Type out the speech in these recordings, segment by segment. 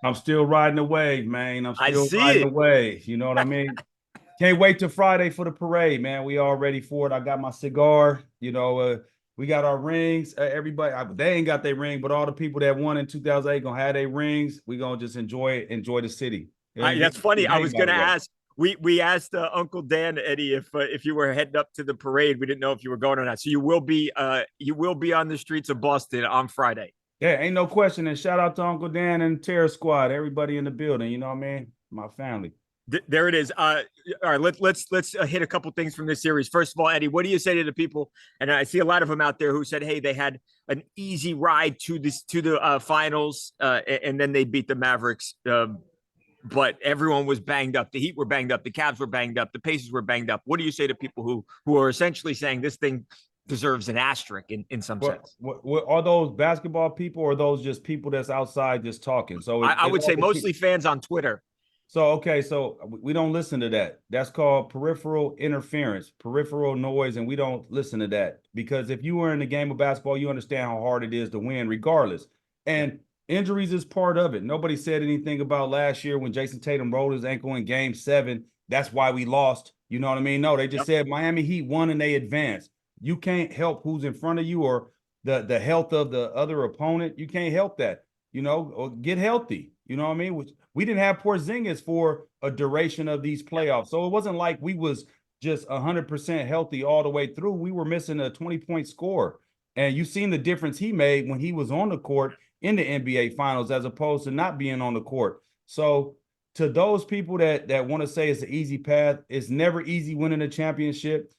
I'm still riding the wave, man. I'm I still see riding the it. wave. You know what I mean? Can't wait till Friday for the parade, man. We all ready for it. I got my cigar. We got our rings. Everybody, they ain't got their ring, but all the people that won in 2008 gonna have their rings. We gonna just enjoy it, enjoy the city. That's funny. I was By going the to way. ask. We asked Uncle Dan, Eddie, if you were heading up to the parade. We didn't know if you were going or not. So you will be on the streets of Boston on Friday. Yeah, ain't no question. And shout out to Uncle Dan and Terror Squad, everybody in the building. You know what I mean? My family. There it is. All right, let's hit a couple things from this series. First of all, Eddie, what do you say to the people? And I see a lot of them out there who said, "Hey, they had an easy ride to the finals, and then they beat the Mavericks." But everyone was banged up. The Heat were banged up. The Cavs were banged up. The Pacers were banged up. What do you say to people who are essentially saying this thing deserves an asterisk in some sense? What are those basketball people, or are those just people that's outside just talking? So I would say mostly fans on Twitter. so okay, so we don't listen to that. That's called peripheral interference, peripheral noise, and we don't listen to that because if you were in the game of basketball, you understand how hard it is to win, regardless. Yeah. And injuries is part of it. Nobody said anything about last year when Jayson Tatum rolled his ankle in Game 7. That's why we lost. You know what I mean? No, they just Yep. said Miami Heat won and they advanced. You can't help who's in front of you or the health of the other opponent. You can't help that. Or get healthy. You know what I mean? Which we didn't have Porzingis for a duration of these Yep. playoffs. So it wasn't like we was just 100% healthy all the way through. We were missing a 20-point score. And you've seen the difference he made when he was on the court in the NBA finals as opposed to not being on the court. So to those people that want to say it's an easy path, it's never easy winning a championship.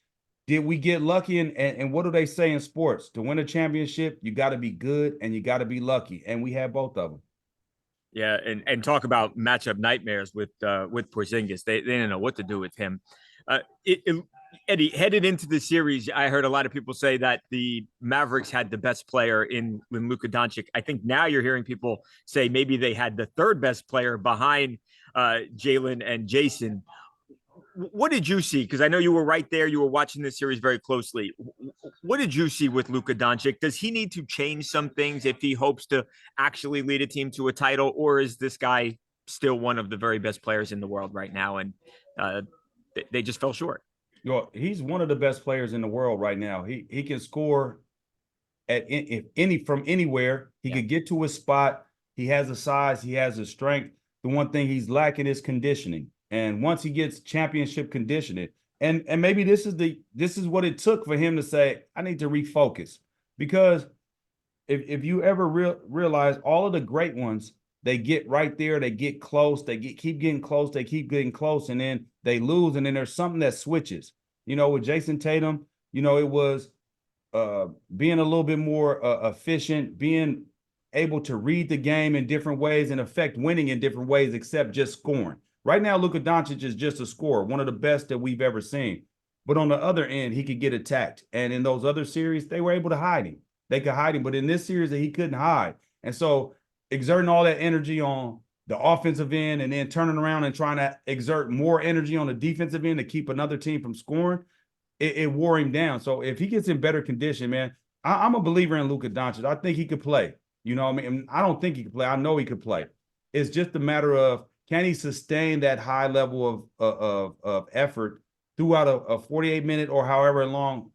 Did we get lucky? And what do they say in sports? To win a championship, you got to be good and you got to be lucky. And we had both of them. Yeah, and talk about matchup nightmares with Porzingis. They didn't know what to do with him. Uh, Eddie, headed into the series, I heard a lot of people say that the Mavericks had the best player in Luka Doncic. I think now you're hearing people say maybe they had the third best player behind Jaylen and Jayson. What did you see? Because I know you were right there. You were watching this series very closely. What did you see with Luka Doncic? Does he need to change some things if he hopes to actually lead a team to a title, or is this guy still one of the very best players in the world right now? And uh, they just fell short. He's one of the best players in the world right now. He can score if any from anywhere. He Yeah. could get to his spot. He has the size. He has the strength. The one thing he's lacking is conditioning. And once he gets championship conditioning, and maybe this is what it took for him to say, I need to refocus. Because if you ever realize all of the great ones, they get right there, they get close, keep getting close, they keep getting close, and then they lose, and then there's something that switches. With Jayson Tatum, it was being a little bit more efficient, being able to read the game in different ways and affect winning in different ways, except just scoring. Right now, Luka Doncic is just a scorer, one of the best that we've ever seen. But on the other end, he could get attacked. And in those other series, they were able to hide him. They could hide him. But in this series, he couldn't hide. And so exerting all that energy on the offensive end and then turning around and trying to exert more energy on the defensive end to keep another team from scoring, it wore him down. So if he gets in better condition, man, I'm a believer in Luka Doncic. I think he could play. You know what I mean? I don't think he could play. I know he could play. It's just a matter of can he sustain that high level of effort throughout a 48-minute or however long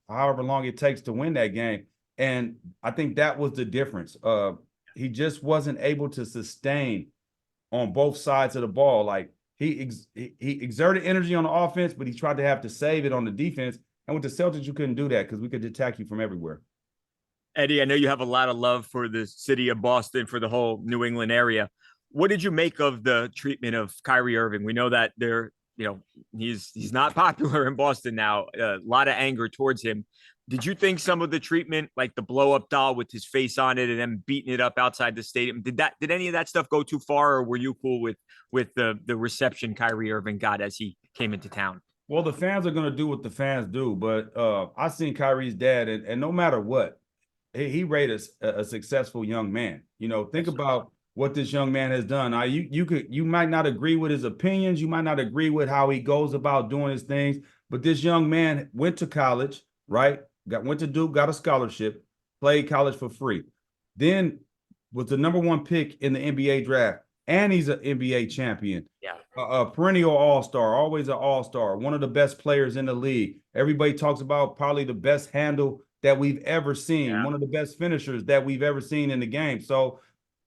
it takes to win that game. And I think that was the difference. He just wasn't able to sustain on both sides of the ball. Like he exerted energy on the offense, but he tried to have to save it on the defense. And with the Celtics, you couldn't do that because we could attack you from everywhere. Eddie, I know you have a lot of love for the city of Boston, for the whole New England area. What did you make of the treatment of Kyrie Irving? We know that he's not popular in Boston now. A lot of anger towards him. Did you think some of the treatment, like the blow up doll with his face on it and then beating it up outside the stadium, did any of that stuff go too far, or were you cool with the reception Kyrie Irving got as he came into town? Well, the fans are going to do what the fans do, but I seen Kyrie's dad, and no matter what, he rated a successful young man. Think Yes, sir. about what this young man has done. You might not agree with his opinions, you might not agree with how he goes about doing his things, but this young man went to college, right? Went to Duke, got a scholarship, played college for free, then was the number one pick in the NBA draft. and he's an NBA champion. Yeah. A perennial all-star, always an all-star, one of the best players in the league. Everybody talks about probably the best handle that we've ever seen, one of the best finishers that we've ever seen in the game. So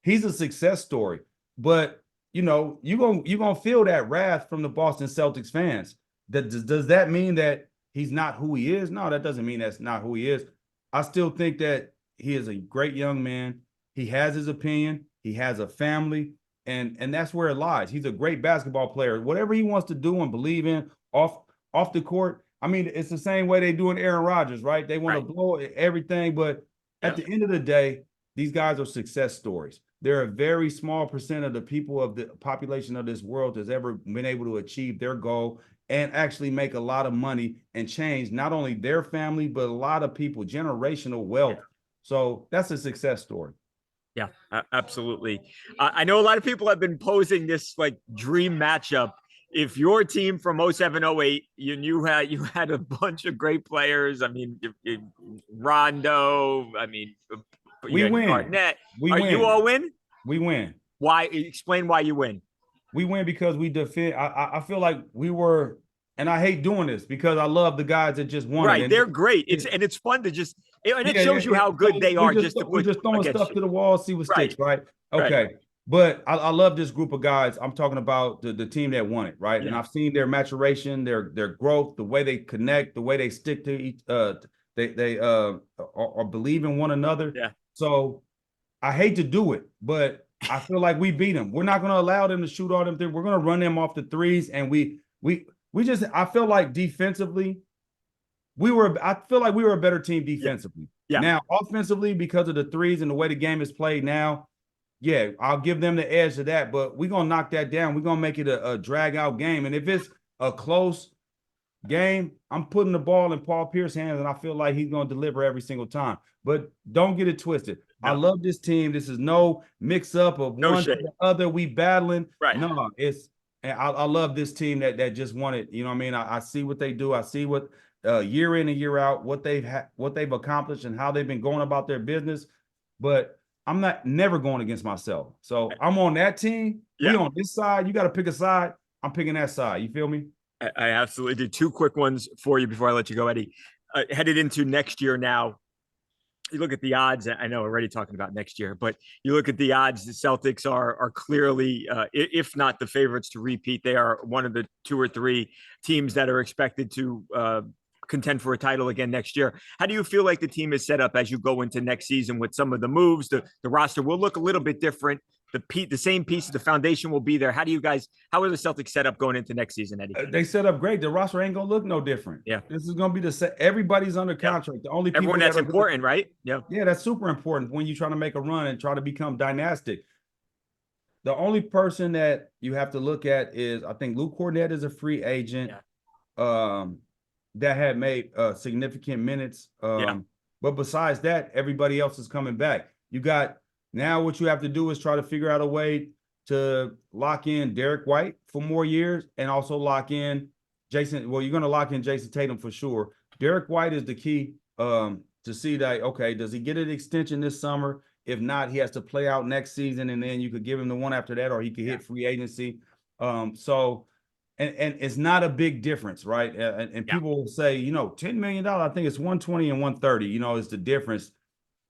he's a success story. But you're gonna feel that wrath from the Boston Celtics fans. Does that mean that he's not who he is? No, that doesn't mean that's not who he is. I still think that he is a great young man. He has his opinion. He has a family, and that's where it lies. He's a great basketball player. Whatever he wants to do and believe in off the court. I mean, it's the same way they do in Aaron Rodgers, right? They want to blow everything, but at the end of the day, these guys are success stories. They're a very small percent of the people of the population of this world that's ever been able to achieve their goal and actually make a lot of money and change not only their family, but a lot of people, generational wealth. Yeah. So that's a success story. Yeah, absolutely. I know a lot of people have been posing this like dream matchup. If your team from 07-08, you had a bunch of great players. I mean, Rondo. I mean, we win. Garnett. We win. You all win? We win. Why? Explain why you win. We win because we defend. I feel like we were, and I hate doing this because I love the guys that just won. Right, they're great. It's fun to just, and it shows you how good they are. We're just throwing stuff to the wall, see what sticks. Right. Okay. Right. But I love this group of guys. I'm talking about the team that won it, right? Yeah. And I've seen their maturation, their growth, the way they connect, the way they stick to each. They are believe in one another. Yeah. So I hate to do it, but I feel like we beat them. We're not going to allow them to shoot all them things. We're going to run them off the threes, and we just. I feel like defensively, I feel like we were a better team defensively. Yeah. Now offensively, because of the threes and the way the game is played now. Yeah, I'll give them the edge to that, but we're going to knock that down. We're going to make it a drag-out game. And if it's a close game, I'm putting the ball in Paul Pierce's hands, and I feel like he's going to deliver every single time. But don't get it twisted. No. I love this team. This is no mix-up of one to the other. We battling. Right. No, I love this team that just won it. You know what I mean? I see what they do. I see what year in and year out, what they've accomplished and how they've been going about their business. But I'm never going against myself. So I'm on that team. Yeah. We on this side. You got to pick a side. I'm picking that side. You feel me? I absolutely do. Two quick ones for you before I let you go, Eddie. Headed into next year now, you look at the odds. I know we're already talking about next year, but you look at the odds. The Celtics are clearly, if not the favorites to repeat, they are one of the two or three teams that are expected to contend for a title again next year. How do you feel like the team is set up as you go into next season with some of the moves? The roster will look a little bit different. The same pieces, the foundation will be there. How are the Celtics set up going into next season, Eddie? They set up great. The roster ain't gonna look no different. Yeah, this is gonna be everybody's under contract. The only everyone that's important, right? Yeah, that's super important when you're trying to make a run and try to become dynastic. The only person that you have to look at is, I think Luke Kornet is a free agent. Yeah. That had made significant minutes. But besides that, everybody else is coming back. Now what you have to do is try to figure out a way to lock in Derek White for more years and also lock in Jayson. Well, you're going to lock in Jayson Tatum for sure. Derek White is the key to see that, okay, does he get an extension this summer? If not, he has to play out next season, and then you could give him the one after that, or he could hit free agency. And it's not a big difference, right? And people will say, $10 million, I think it's 120 and 130, is the difference.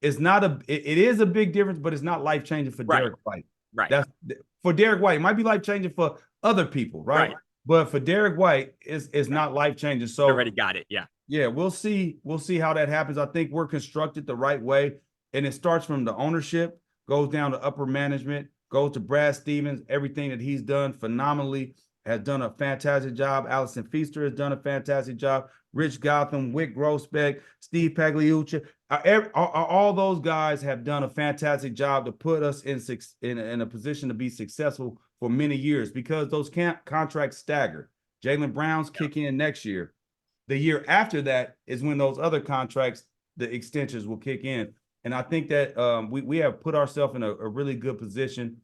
It's not it is a big difference, but it's not life-changing for Derek White. Right. For Derek White. It might be life-changing for other people, right? But for Derek White, it's not life-changing. So you already got it. Yeah. Yeah, we'll see. We'll see how that happens. I think we're constructed the right way. And it starts from the ownership, goes down to upper management, goes to Brad Stevens, everything that he's done phenomenally. Has done a fantastic job. Allison Feaster has done a fantastic job. Rich Gotham, Wick Grossbeck, Steve Pagliuca. All those guys have done a fantastic job to put us in a position to be successful for many years because those contracts stagger. Jaylen Brown's kick in next year. The year after that is when those other contracts, the extensions will kick in. And I think that we have put ourselves in a really good position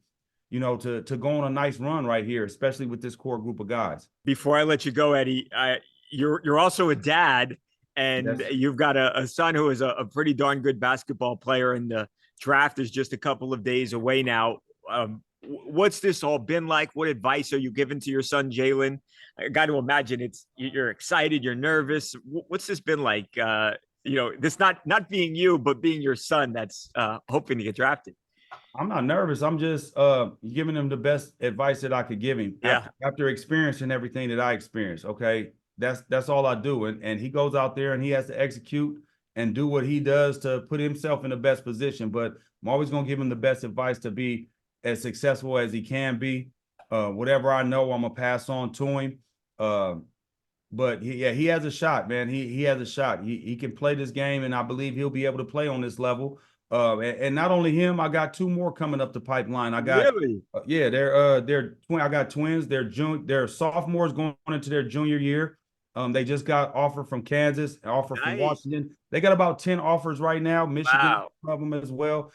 to go on a nice run right here, especially with this core group of guys. Before I let you go, Eddie, you're also a dad, and you've got a son who is a pretty darn good basketball player, and the draft is just a couple of days away now. what's this all been like? What advice are you giving to your son, Jaylen? I got to imagine you're excited, you're nervous. What's this been like? This not being you, but being your son that's hoping to get drafted. I'm not nervous. I'm just giving him the best advice that I could give him after experiencing everything that I experienced. Okay. That's all I do. And he goes out there and he has to execute and do what he does to put himself in the best position. But I'm always going to give him the best advice to be as successful as he can be. Whatever I know, I'm gonna pass on to him. But he has a shot, man. He has a shot. He can play this game, and I believe he'll be able to play on this level. And not only him, I got two more coming up the pipeline. I got really, I got twins. They're sophomores going into their junior year. They just got offer from Kansas, offer from Washington. They got about 10 offers right now. Michigan of them as well.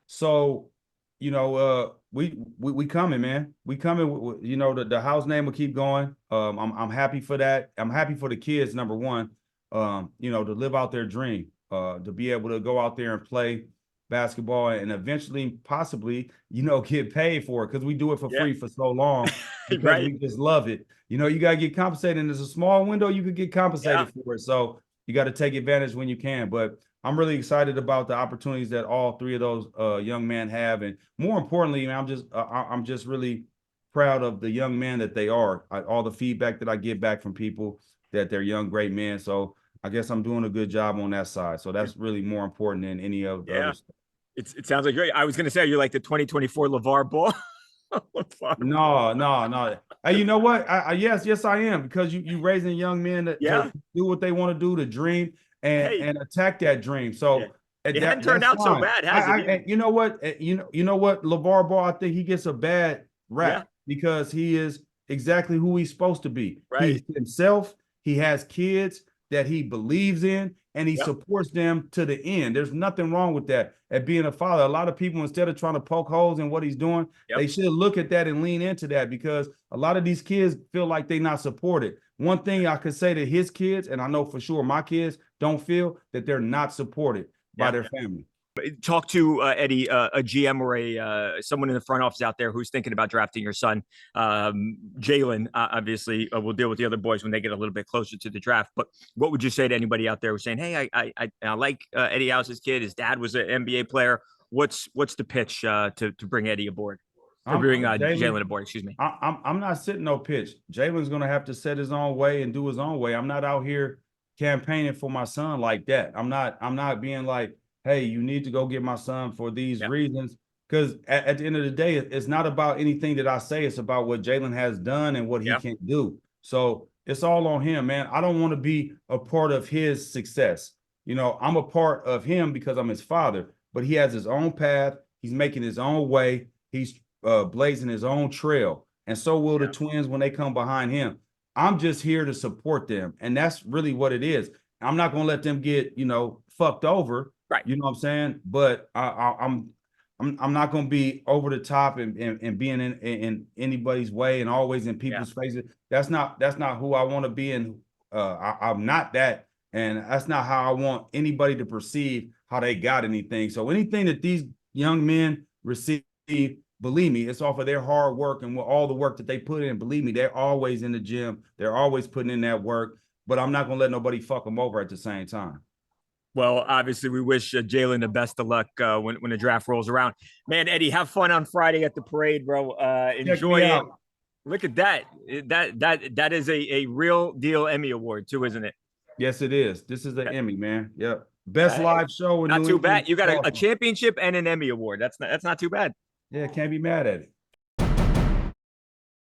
So we coming, man. We coming. The house name will keep going. I'm happy for that. I'm happy for the kids. Number one, to live out their dream. To be able to go out there and play basketball and eventually possibly, get paid for it, because we do it for free for so long because we just love it. You got to get compensated, and there's a small window you could get compensated for it. So you got to take advantage when you can. But I'm really excited about the opportunities that all three of those young men have. And more importantly, I'm just really proud of the young men that they are. All the feedback that I get back from people that they're young, great men. So I guess I'm doing a good job on that side. So that's really more important than any of the other stuff. It sounds like great. I was going to say, you're like the 2024 LeVar Ball. No. Hey, you know what? Yes, I am, because you raising young men to do what they want to do, to dream and attack that dream. So it hadn't turned out so bad, has it? You know what? LeVar Ball, I think he gets a bad rap because he is exactly who he's supposed to be. Right. He's himself. He has kids that he believes in, and he supports them to the end. There's nothing wrong with that. At being a father, a lot of people, instead of trying to poke holes in what he's doing, they should look at that and lean into that, because a lot of these kids feel like they're not supported. One thing I could say to his kids, and I know for sure my kids don't feel that they're not supported by their family. Talk to Eddie, a GM or someone in the front office out there who's thinking about drafting your son. Jaylen, obviously, we'll deal with the other boys when they get a little bit closer to the draft. But what would you say to anybody out there who's saying, "Hey, I like Eddie House's kid. His dad was an NBA player. What's the pitch to bring Eddie aboard? Or bring Jaylen aboard? Excuse me. I'm not sitting no pitch. Jaylen's gonna have to set his own way and do his own way. I'm not out here campaigning for my son like that. I'm not being like, hey, you need to go get my son for these reasons. Because at the end of the day, it's not about anything that I say. It's about what Jaylen has done and what he can do. So it's all on him, man. I don't want to be a part of his success. I'm a part of him because I'm his father, but he has his own path. He's making his own way. He's blazing his own trail. And so will the twins when they come behind him. I'm just here to support them. And that's really what it is. I'm not going to let them get, fucked over. Right. You know what I'm saying? But I'm not going to be over the top and being in anybody's way and always in people's faces. That's not who I want to be. And I'm not that. And that's not how I want anybody to perceive how they got anything. So anything that these young men receive, believe me, it's off of their hard work and all the work that they put in. Believe me, they're always in the gym. They're always putting in that work. But I'm not going to let nobody fuck them over at the same time. Well, obviously, we wish Jaylen the best of luck when the draft rolls around. Man, Eddie, have fun on Friday at the parade, bro. Enjoy it. Out. Look at that. That is a real deal Emmy award, too, isn't it? Yes, it is. This is an Emmy, man. Yep. Best live show. Not too bad. You got a championship and an Emmy award. That's not too bad. Yeah, can't be mad at it.